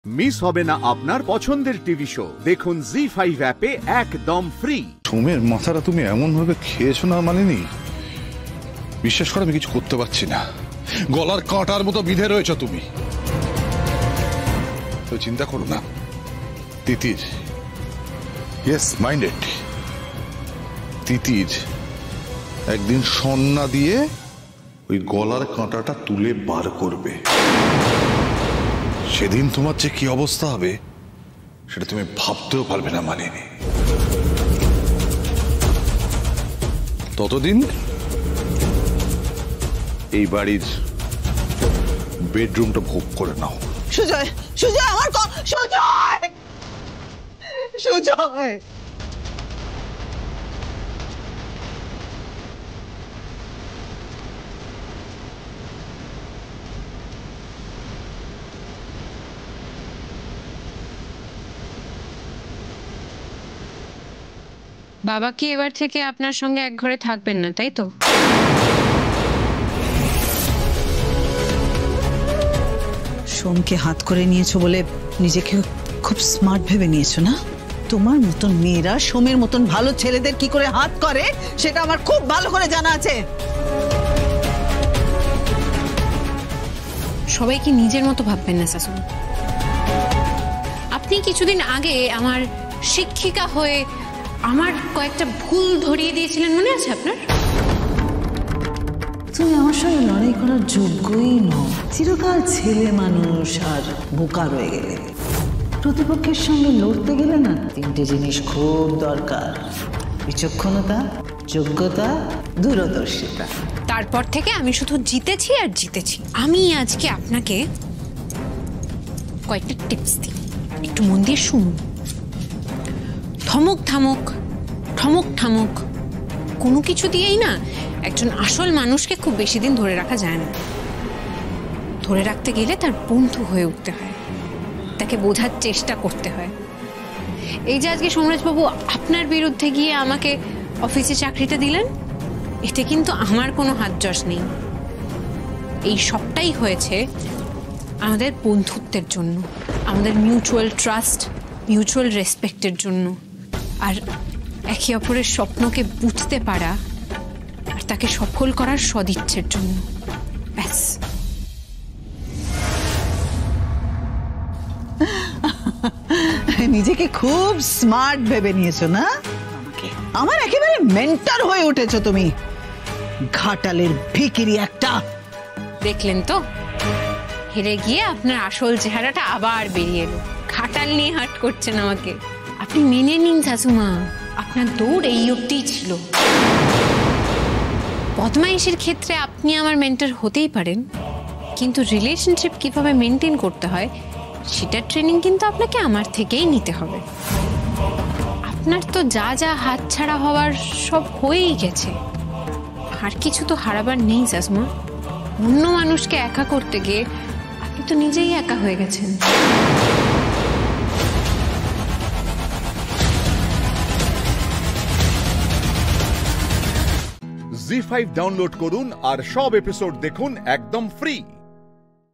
Miss হবে না আপনার পছন্দের টিভি শো। দেখুন জি5 অ্যাপে একদম ফ্রি। সোমের মাথাটা তুমি এমন ভাবে খেয়েছো না মানিনি, বিশ্বাস করে আমি কিছু করতে পারছি না। গলার কাঁটার মতো বিঁধে রয়েছ তুমি। তো চিন্তা করো না তিতির, ইয়েস মাইন্ডেড, তিতির একদিন সন্না দিয়ে ওই গলার কাঁটাটা তুলে বার করবে। সেদিন তোমার যে কি অবস্থা হবে সেটা তুমি ভাবতেও পারবে না মানিনি। ততদিন এই বাড়ির বেডরুমটা ভোগ করে নাও। সুজয়, সুজয় আমার সুজয়, সুজয় বাবা কি এবার থেকে আপনার সঙ্গে এক ঘরে থাকবেন না, তাই তো? সোমকে হাত করে নিয়েছো বলে নিজেকে খুব স্মার্ট ভেবে নিয়েছো না? তোমার মতন মেয়েরা সোমের মতন ভালো ছেলেদের কি করে হাত করে সেটা আমার খুব ভালো করে জানা আছে। সবাই কি নিজের মতো ভাববেন না শাশুড়ি? আপনি কিছুদিন আগে আমার শিক্ষিকা হয়ে আমার কয়েকটা ভুল ধরিয়ে দিয়েছিলেন, মনে আছে আপনার? তুমি আমার সঙ্গে লড়াই করার যোগ্যই নও। চিরকাল ছেলে মানুষ আর বোকা রয়ে গেলে। প্রতিপক্ষের সঙ্গে লড়তে গেলে না তিনটে জিনিস খুব দরকার: বিচক্ষণতা, যোগ্যতা, দূরদর্শিতা। তারপর থেকে আমি শুধু জিতেছি আর জিতেছি। আমি আজকে আপনাকে কয়েকটা টিপস দিই, একটু মন দিয়ে শুনুন। ধমক ধামক, ঠমক ঠামক কোনো কিছু দিয়েই না একজন আসল মানুষকে খুব বেশি দিন ধরে রাখা যায় না। ধরে রাখতে গেলে তার বন্ধু হয়ে উঠতে হয়, তাকে বোঝার চেষ্টা করতে হয়। এই যে আজকে সোমরাজবাবু আপনার বিরুদ্ধে গিয়ে আমাকে অফিসে চাকরিটা দিলেন, এতে কিন্তু আমার কোনো হাত যশ নেই। এই সবটাই হয়েছে আমাদের বন্ধুত্বের জন্য, আমাদের মিউচুয়াল ট্রাস্ট, মিউচুয়াল রেসপেক্টের জন্য, আর একে অপরের স্বপ্নকে বুঝতে পারা আর তাকে সফল করার সদিচ্ছের জন্য। ব্যাস। নিজেকে খুব স্মার্ট ভেবে নিয়েছো না? আমার একেবারে মেন্টর হয়ে উঠেছো তুমি। ঘাটালের ভিখিরি একটা। দেখলেন তো, হেরে গিয়ে আপনার আসল চেহারাটা আবার বেরিয়ে এলো। ঘাটাল নিয়ে হাট করছেন আমাকে। আপনি মেনে নিন শাশুমা, আপনার দৌড় এই অবধিই ছিল। বদমাইশের ক্ষেত্রে আপনি আমার মেন্টর হতেই পারেন, কিন্তু রিলেশনশিপ কিভাবে মেনটেন করতে হয় সেটার ট্রেনিং কিন্তু আপনাকে আমার থেকেই নিতে হবে। আপনার তো যা যা হাতছাড়া হওয়ার সব হয়েই গেছে, আর কিছু তো হারাবার নেই শাশুমা। অন্য মানুষকে একা করতে গিয়ে আপনি তো নিজেই একা হয়ে গেছেন। জি5 ডাউনলোড করুন আর সব এপিসোড দেখুন একদম ফ্রি।